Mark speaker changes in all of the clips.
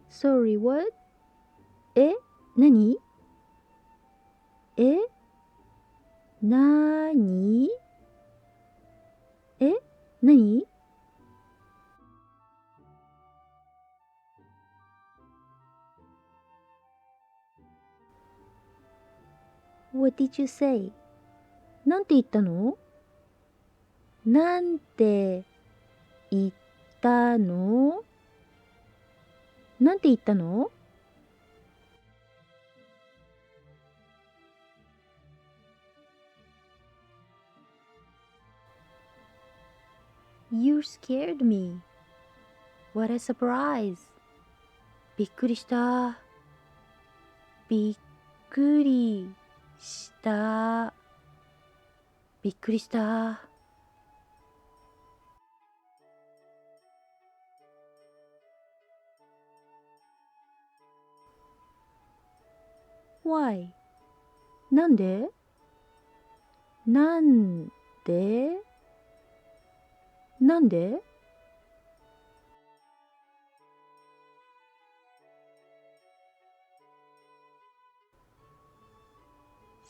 Speaker 1: Sorry, what? え、何？え、なーに？え、何？ What did you say? なんて言ったの？なんて言ったの？なんて言ったの？ You scared me. What a surprise. びっくりした。びっくりした。びっくりした。Why? なんで？なんで？なんで？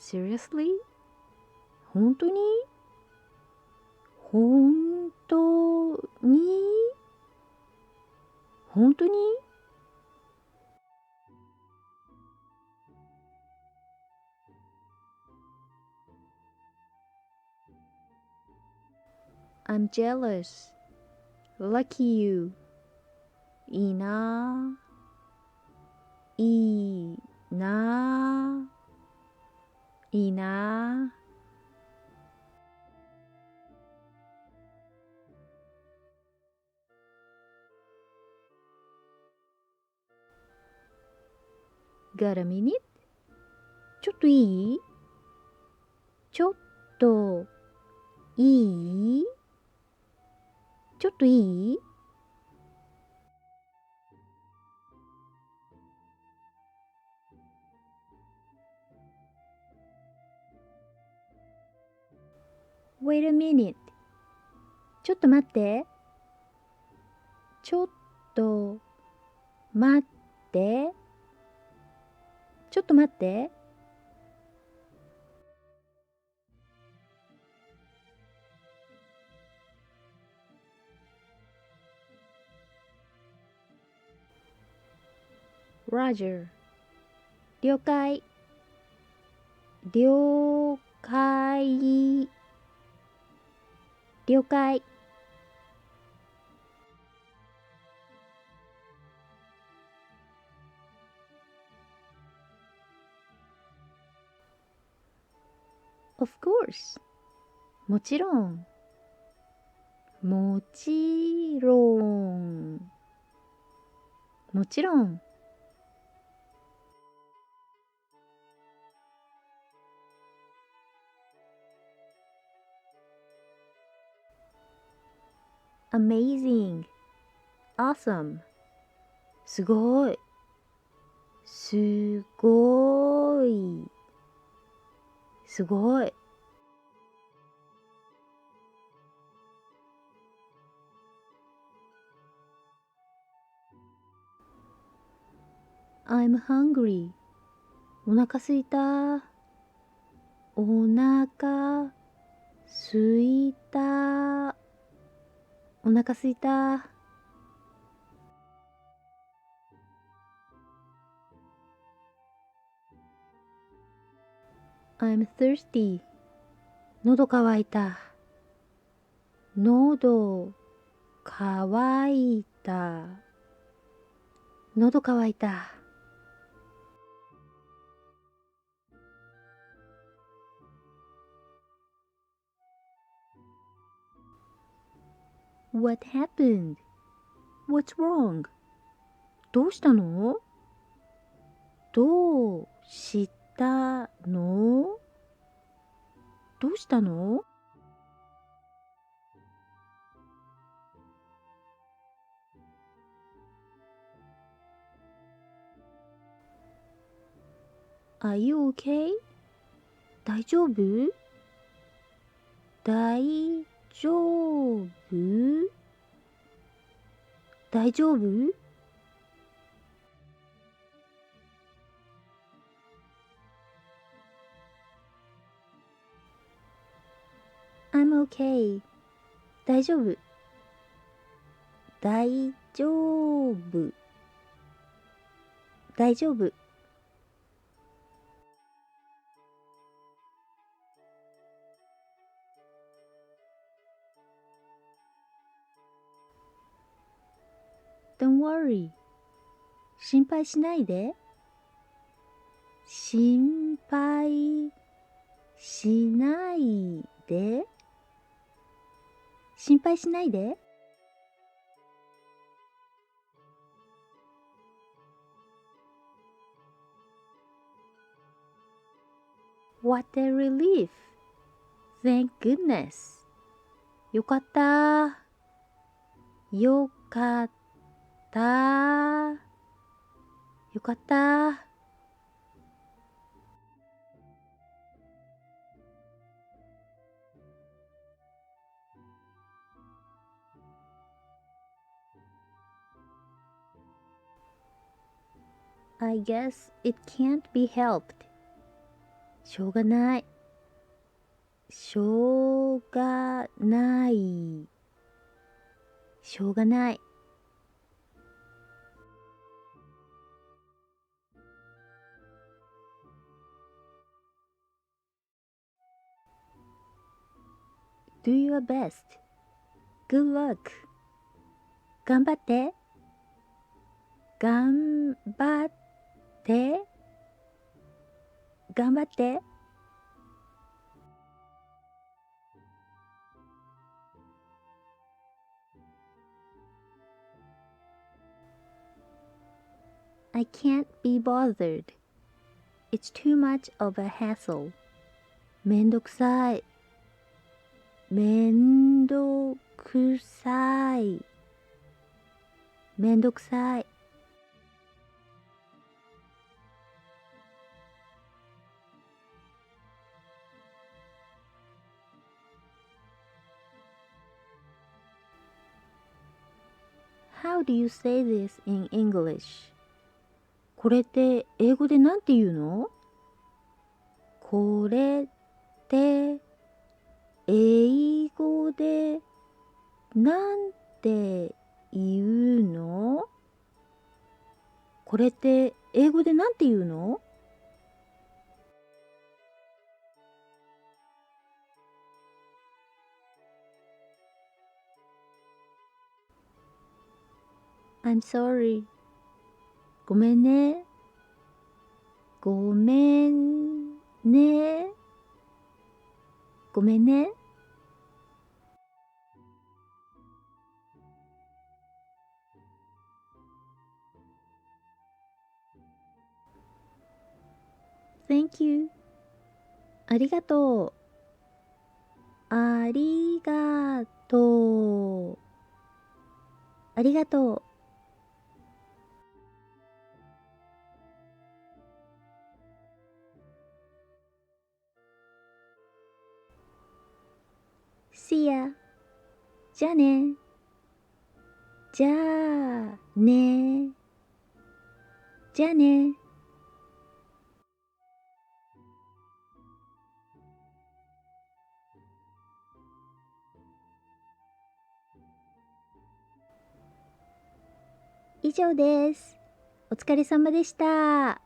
Speaker 1: Seriously? 本当に？本当に？本当に？ I'm jealous. Lucky you. いいなぁ。いいなぁ。いいなぁ。Got a minute? ちょっといい？ちょっといい？ちょっといい？ Wait a minute. ちょっと待って。ちょっと待って。ちょっと待って。Roger. 了解。了解。了解。Of course. もちろん。もちろん。もちろん。Amazing. Awesome. すごい。すごい。すごい。I'm hungry. お腹すいた。お腹すいた。お腹すいた。I'm thirsty. 喉乾いた。喉乾いた。喉乾いた。What happened? What's wrong? どうしたの？どうしたの？どうしたの？ Are you okay? 大丈夫？大丈夫？大丈夫？ okay. 大丈夫。大丈夫。大丈夫。Don't worry. 心配しないで。心配しないで。心配しないで。What a relief! Thank goodness! よかった。よかった。よかった。I guess it can't be helped. しょうがない。しょうがない。しょうがない。Do your best. Good luck. 頑張って。頑張って。頑張って。I can't be bothered. It's too much of a hassle. めんどくさい。めんどくさい。めんどくさい。How do you say this in English? これって英語でなんて言うの？これって英語でなんて言うの？これって英語でなんて言うの？ I'm sorry. ごめんね。ごめんね。ごめんね。Thank you. ありがとう。ありがとう。ありがとう。See ya. じゃあね。じゃあね。じゃあね。以上です。お疲れ様でした。